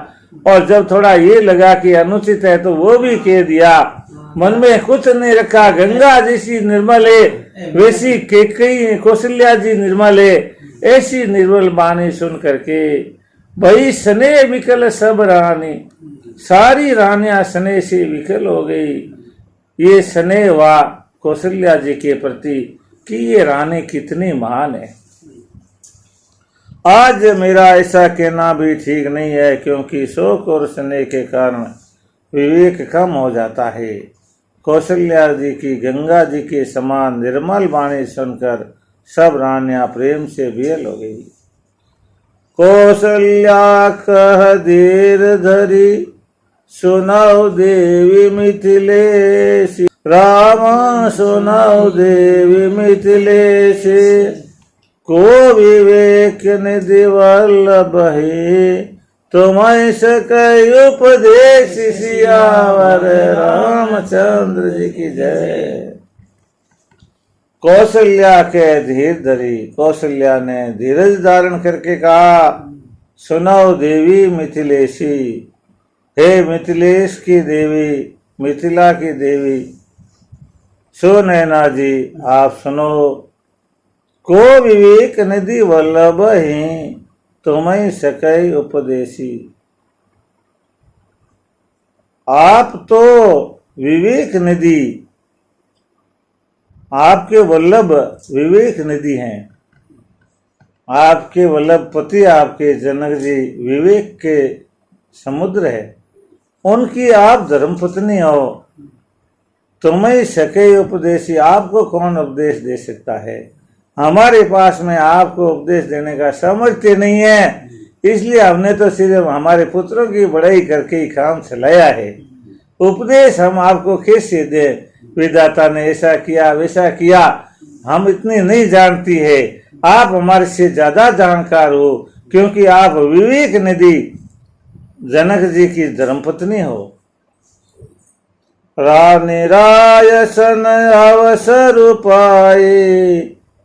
और जब थोड़ा ये लगा कि अनुचित है तो वो भी कह दिया, मन में कुछ नहीं रखा। गंगा जैसी निर्मल है वैसी कई कौशल्या जी निर्मल है, ऐसी निर्मल बाणी सुन करके भाई स्नेह विकल सब रानी, सारी रानियां स्नेह से विकल हो गई। ये स्नेह हुआ कौशल्या जी के प्रति कि ये रानी कितनी महान है। आज मेरा ऐसा कहना भी ठीक नहीं है, क्योंकि शोक और स्नेह के कारण विवेक कम हो जाता है। कौशल्या जी की गंगा जी के समान निर्मल वाणी सुनकर सब रानियां प्रेम से वियल हो गई। कौशल्या कह धीर धरी, सुनाओ देवी मिथिलेशी, राम सुनाओ देवी मिथिलेशी, को विवेक निधि वल्लभ है, तुम्हें सकै उपदेश सियावर रामचंद्र जी की जय। कौशल्या के धीर धरी, कौशल्या ने धीरज धारण करके कहा, सुनाओ देवी मिथिलेशी, हे मिथिलेश की देवी, मिथिला की देवी, सो नैना जी आप सुनो। को विवेक निधि वल्लभ ही, तुम्हें सकै उपदेशी। आप तो विवेक निधि, आपके वल्लभ विवेक निधि हैं, आपके वल्लभ पति आपके जनक जी विवेक के समुद्र है, उनकी आप धर्मपत्नी हो, तुम्हें सकै उपदेशी, आपको कौन उपदेश दे सकता है। हमारे पास में आपको उपदेश देने का सामर्थ्य नहीं है, इसलिए हमने तो सिर्फ हमारे पुत्रों की बड़ाई करके ही काम चलाया है। उपदेश हम आपको कैसे दे, विधाता ने ऐसा किया वैसा किया, हम इतनी नहीं जानती है। आप हमारे से ज्यादा जानकार हो, क्योंकि आप विवेक निधि जनक जी की धर्मपत्नी हो। रानी रायसन अवसर पाए,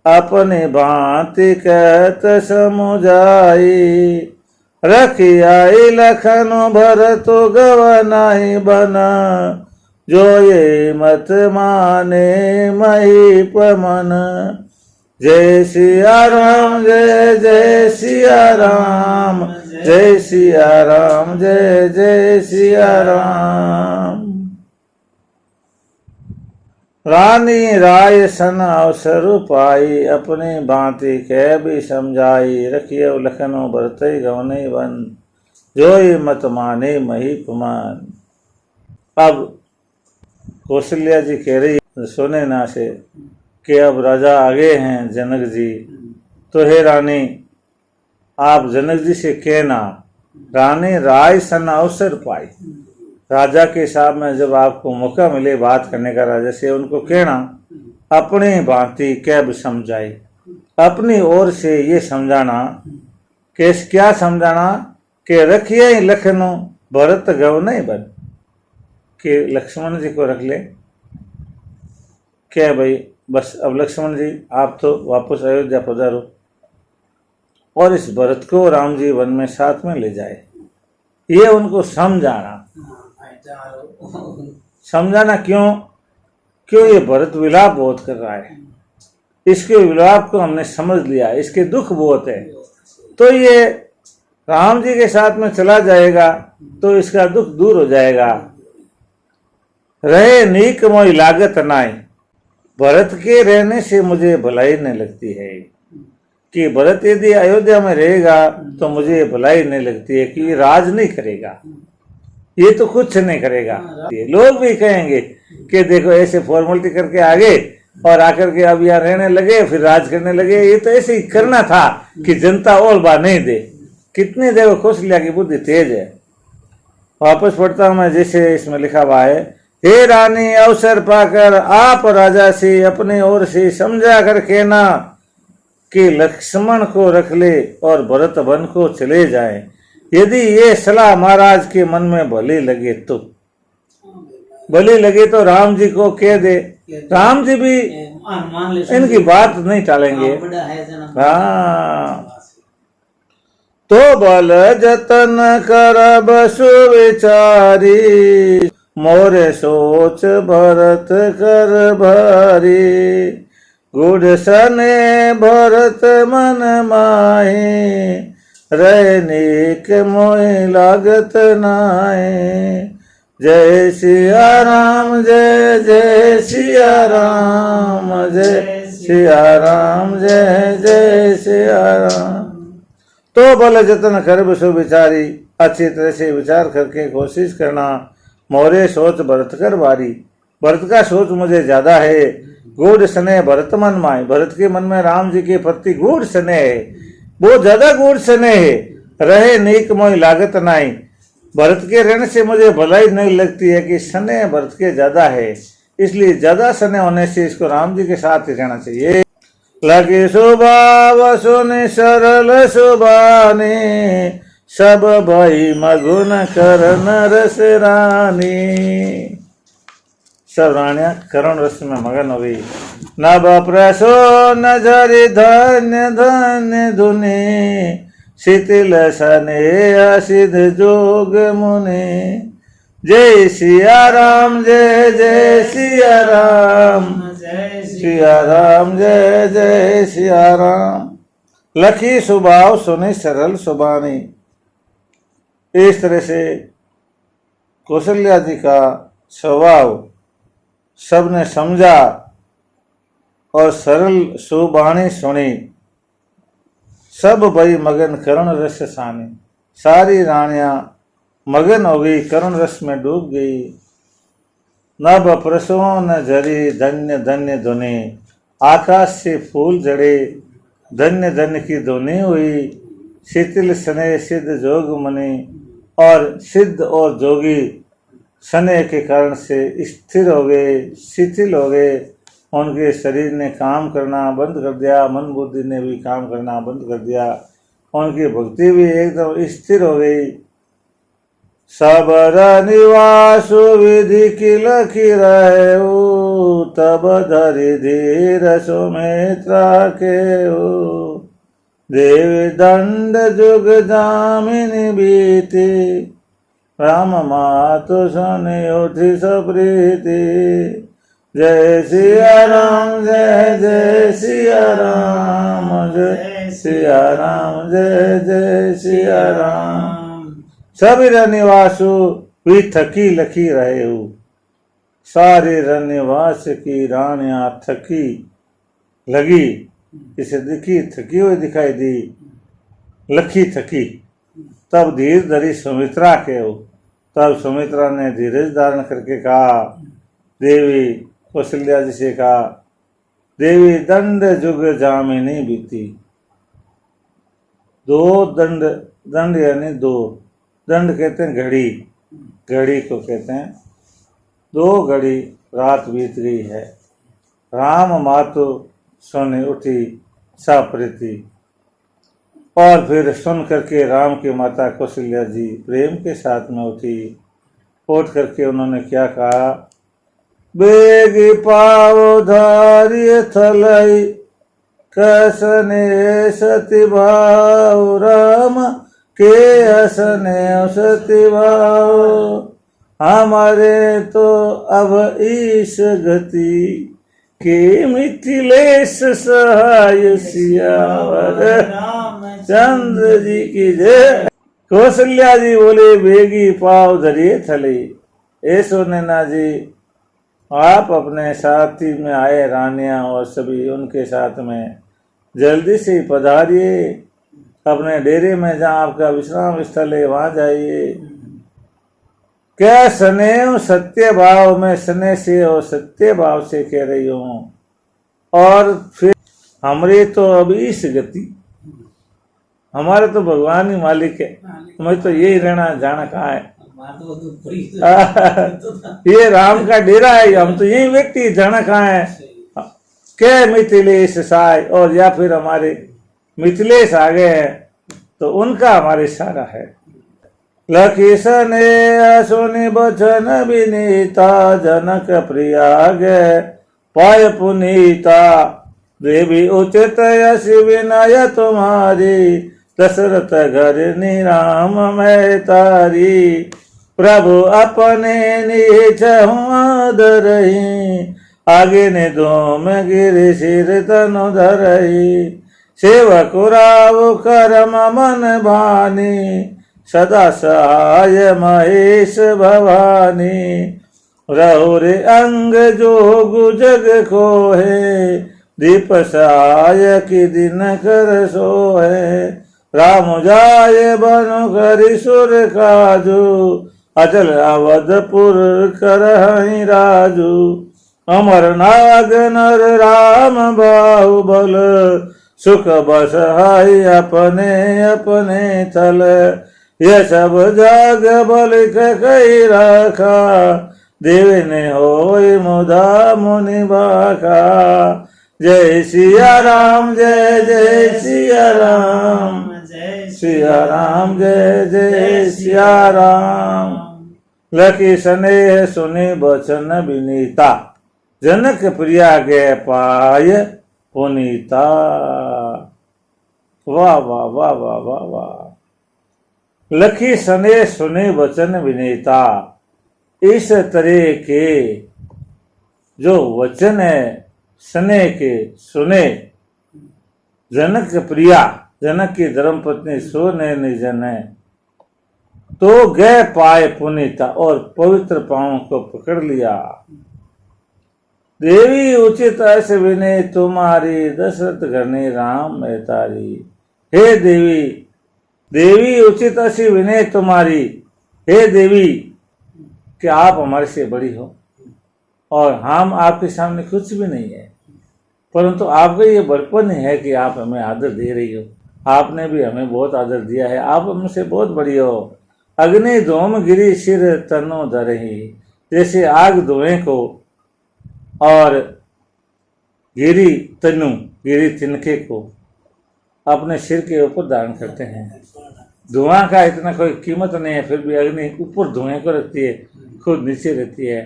अपने भांति कहत समुझाई। रखियाई लखन भरत गवनाई बना, जो ये मत माने महीपमन। जय सिया राम जय जय सिया राम, जय सिया राम जय जय सिया राम। रानी राय सन अवसर पाई, अपनी भांति कह भी समझाई। रखिए लखनो भरत गवने बन, जोई मत माने महीपमान। अब कौशल्या जी कह रही सोने ना से कि अब राजा आगे हैं जनक जी, तो हे रानी आप जनक जी से कहना, रानी राय सन अवसर पाई, राजा के सामने जब आपको मौका मिले बात करने का, राजा से उनको कहना अपनी भांति कैब समझाई। अपनी ओर से ये समझाना कि क्या समझाना कि रखिए लखनऊ भरत गव नहीं बन, कि लक्ष्मण जी को रख ले। क्या भाई बस अब लक्ष्मण जी आप तो वापस अयोध्या पधारो और इस भरत को राम जी वन में साथ में ले जाए। ये उनको समझाना। समझाना क्यों ये भरत विलाप बहुत कर रहा है, इसके विलाप को हमने समझ लिया, इसके दुख बहुत है, तो ये राम जी के साथ में चला जाएगा तो इसका दुख दूर हो जाएगा। रहे नीक मोई लागत नाई, भरत के रहने से मुझे भलाई नहीं लगती है, कि भरत यदि अयोध्या में रहेगा तो मुझे भलाई नहीं लगती है, कि राज नहीं करेगा, ये तो कुछ नहीं करेगा। लोग भी कहेंगे कि देखो ऐसे फॉर्मेलिटी करके आगे और आकर के अब यहाँ रहने लगे फिर राज करने लगे, ये तो ऐसे ही करना था कि जनता और बात नहीं दे। कितनी देखो कौशल्या की बुद्धि तेज है। वापस पढ़ता हूं मैं, जैसे इसमें लिखा हुआ है, हे रानी अवसर पाकर आप राजा से अपने ओर से समझा कर कहना कि लक्ष्मण को रख ले और भरत वन को चले जाए। यदि ये सलाह महाराज के मन में भली लगे तो, भली लगे तो राम जी को कह दे, राम जी भी इनकी बात नहीं टालेंगे। हाँ, तो बल जतन कर बसु विचारी, मोरे सोच भरत कर भारी। गुड सने भरत मन माहे, रहे नीक मोहि लागत नाहे। जय सिया राम जय जय सिया राम, जय सिया राम जय जय सिया राम। तो बल जतन कर बसु विचारी, अच्छी तरह से विचार करके कोशिश करना। मोरे सोच भरत कर भारी, भरत का सोच मुझे ज्यादा है। गूढ़ स्नेह भरत मन माए, भरत के मन में राम जी के प्रति गूढ़ स्नेह है, बहुत ज्यादा गूढ़ स्नेह है। रहे नीक मोहि लागत नाई, भरत के रहने से मुझे भलाई नहीं लगती है, कि स्नेह भरत के ज्यादा है, इसलिए ज्यादा स्नेह होने से इसको राम जी के साथ ही रहना चाहिए। लगे स्वभाव सुनि सरल सुबानी, सब भई मगुन करन रस रानी। सब रानियां करुण रस में मगन हो गई। नभ प्रसो नजरि धन्य धन्य धुनि, शीतल सने सिद्ध जोग मुनि। जय सिया राम जय जय सिया राम, सिया राम जय जय सिया राम। लखी स्वभाव सुनि सरल सुबानी। इस तरह से कौशल्या जी का स्वभाव सबने समझा और सरल सुबाणी सुनी। सब भई मगन करुण रस सानी, सारी रानियां मगन हो गई, करुण रस में डूब गई। नभ प्रसो न झरी धन्य धन्य धुनि, आकाश से फूल झड़े, धन्य धन्य की धुनि हुई। शिथिल स्नेह सिद्ध जोग मुनि, और सिद्ध और जोगी स्नेह के कारण से स्थिर हो गए, शिथिल हो गए। उनके शरीर ने काम करना बंद कर दिया, मन बुद्धि ने भी काम करना बंद कर दिया, उनकी भक्ति भी एकदम स्थिर हो गई। सबर निवासु विधि की लखी रहे, तब धरि धीर सुमित्रा के देवी दंड जुग जामिनी बीती, राम मातु सुनि उठी सप्रीति। जय सिया राम जय जय सिया राम, जय सिया राम जय जय सिया राम। सभी रनिवासु भी थकी लखी रहे हो, सारे रनिवास की रानियां थकी लगी, इसे दिखी थकी हुई दिखाई दी, लखी थकी। तब धीर धरी सुमित्रा के हो, तब सुमित्रा ने धीरज धारण करके कहा, देवी कौशल्या जी से कहा, देवी दंड जुग जामिनी बीती। दो दंड, दंड यानी दो, दंड कहते हैं घड़ी, घड़ी को कहते हैं। दो घड़ी रात बीत गई है, राम मातु सोने उठी साप्रीति। और फिर सुन करके राम की माता कौशल्या जी प्रेम के साथ में उठी। उठ करके उन्होंने क्या कहा, बेगी पाव धारिय थलई, कसने सती भाव, राम के असने सती भाव। हमारे तो अब ईश गति, के मिथिलेश सहाय सियावर चंद्र जी की जय। कौशल्या जी बोले, बेगी पाव धरिए थली। ऐसो नैना जी, आप अपने साथी में आए रानियां और सभी उनके साथ में जल्दी से पधारिए, अपने डेरे में जहाँ आपका विश्राम स्थल है वहां जाइए। क्या स्नेह सत्य भाव में, स्नेह से और सत्य भाव से कह रही हूँ। और फिर हमरे तो अब इस गति, हमारे तो भगवान ही मालिक है, हमें तो यही रहना, जाना कहाँ है। ये राम का डेरा है, हम तो यही व्यक्ति, जाना कहाँ है। क्या मिथिलेश साय, और या फिर हमारे मिथिलेश आ गए हैं तो उनका हमारे सारा है। लखी सने सुनि बचन विनीता, जनक प्रिया गे पाय पुनीता। देवी उचित यश विनय तुम्हारी, दशरथ घर निराम मैं तारी। प्रभु अपने नीच आदरही, आगे ने दो में गिर सिर तनु धरही। सेवक राव करम मन भानी, सदा सहाय महेश भवानी। रहो रे अंग जोग जग खोहे, दीप सहाय की दिन कर सोहे। राम जाय बनु करि सुर काजू, अचल अवधपुर करहि राजू। अमर नाग नर राम बाहुबल, सुख बस हाय अपने अपने थल। यह सब जाग बल कई राखा, देव ने होय मुदा मुनि बाका। जय सिया राम जय जय सिया राम, सिया राम जय जय सिया राम। लखी स्नेह सुनि बचन विनीता, जनक प्रिया गे पाय पुनीता। वाह वाह वाह वाह वाह वाह। लखी स्नेह सुने वचन विनीता, इस तरह के जो वचन है स्नेह के सुने जनक प्रिया, जनक की धर्मपत्नी सुनैनी जन है, तो गए पाए पुनीता, और पवित्र पांवों को पकड़ लिया। देवी उचित अस विनय तुम्हारी, दशरथ घरनी राम महतारी। हे देवी, देवी उचित असी विनय तुम्हारी, हे देवी कि आप हमारे से बड़ी हो और हम आपके सामने कुछ भी नहीं है, परंतु आपका ये बड़पन है कि आप हमें आदर दे रही हो, आपने भी हमें बहुत आदर दिया है, आप हमसे बहुत बड़ी हो। अग्नि धूम गिरी सिर तनो धरही, जैसे आग धुएं को और गिरी तनु, गिरी तिनके को अपने सिर के ऊपर धारण करते हैं। धुआं का इतना कोई कीमत नहीं है, फिर भी अग्नि ऊपर धुएं को रखती है, खुद नीचे रहती है।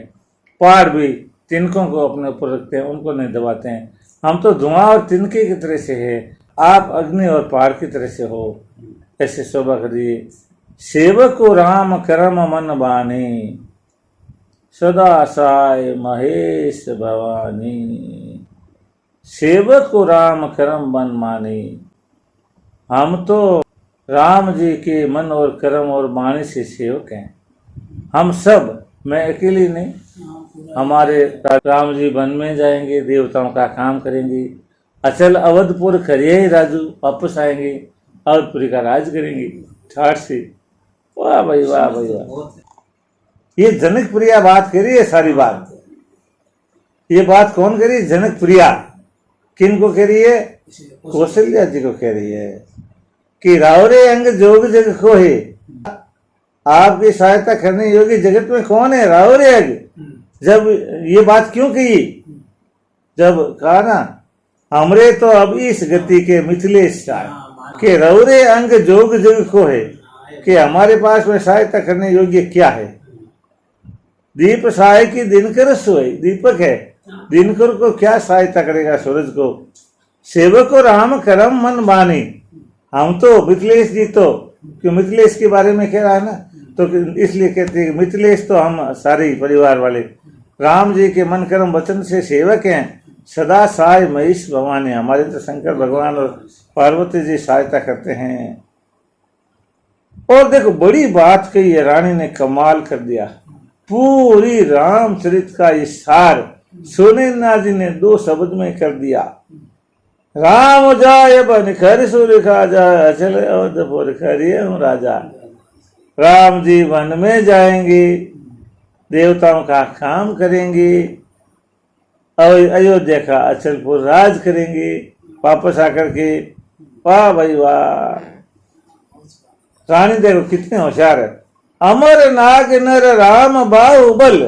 पहाड़ भी तिनकों को अपने ऊपर रखते हैं, उनको नहीं दबाते हैं। हम तो धुआं और तिनके की तरह से है, आप अग्नि और पहाड़ की तरह से हो। ऐसे शोभा करिए। सेवक को राम करम मन बानी, सदा साय महेश भवानी। सेवक को राम करम मन मानी, हम तो राम जी के मन और कर्म और वाणी से सेवक हैं। हम सब, मैं अकेली नहीं, हमारे राम जी वन में जाएंगे, देवताओं का काम करेंगे, अचल अवधपुर करिए राजू, वापस आएंगे, अवधपुरी का राज करेंगे ठाठ से। वाह भाई वाह भाई वाह। ये जनक प्रिया बात करी है सारी बात। ये बात कौन करी? जनक प्रिया। किन को कह रही है? कौशल्या जी को कह रही है कि रावरे अंग जोग जग को है, आपकी सहायता करने योगी जगत में कौन है? रावरे अंग। जब ये बात क्यों कही? जब कहा ना, हमरे तो अब इस गति के मिथिलेश के रौरे अंग जोग जग को है, कि हमारे पास में सहायता करने योग्य क्या है? दीप सहाय की दिनकर सोए, दीपक है, दिनकर को क्या सहायता करेगा सूरज को? सेवक को राम करम मन बानी। हम तो मिथिलेश जी तो, क्यों मिथिलेश के बारे में कह रहा है ना, तो इसलिए कहते हैं मिथिलेश तो हम सारे ही परिवार वाले राम जी के मन कर्म वचन से सेवक हैं। सदा साय महेश भवानी, हमारे तो शंकर भगवान और पार्वती जी सहायता करते हैं। और देखो बड़ी बात कही है रानी ने, कमाल कर दिया। पूरी रामचरित का ये सार सुनैना जी ने 2 शब्द में कर दिया। राम जाय बन खर सुर खा जाय, अचल अवधपुर खरिये राजा। राम जी वन में जाएंगे, देवताओं का काम करेंगे, अयोध्या का अचलपुर राज करेंगे, वापस आकर के। वाह भाई वाह। रानी देखो कितने होशियार है। अमर नाग नर राम बाहुबल,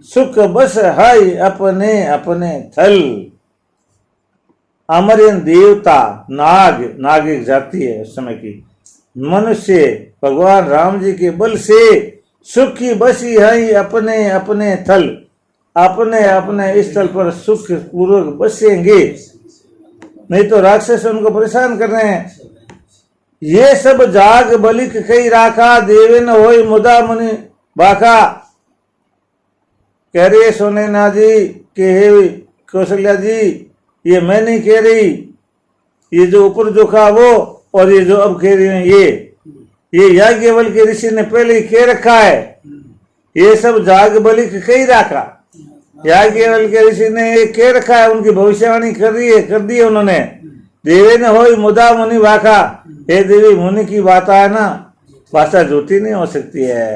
सुख बस हाय अपने अपने थल। अमर देवता, नाग, नाग एक जाति है उस समय की, मनुष्य भगवान राम जी के बल से सुखी बसी है अपने अपने थल, अपने अपने स्थल पर सुख पूर्वक बसेंगे। नहीं तो राक्षस उनको परेशान कर रहे हैं। ये सब जाग बलिक कई राखा, देवे न होई मुदा मुनि बाका। कह रही है सुनैना जी के हे कौशल्या जी, ये मैं नहीं कह रही, ये जो ऊपर जो कहा वो, और ये जो अब कह रही है ये याज्ञवल्क्य के ऋषि ने पहले ही कह रखा है। ये सब जाग बलिक कई राखा, याज्ञवल्क्य के ऋषि ने ये कह रखा है, उनकी भविष्यवाणी कर दी है उन्होंने। देवे न होई मुदा मुनि बाका, हे देवी मुनि की बात है ना, भाषा झूठी नहीं हो सकती है।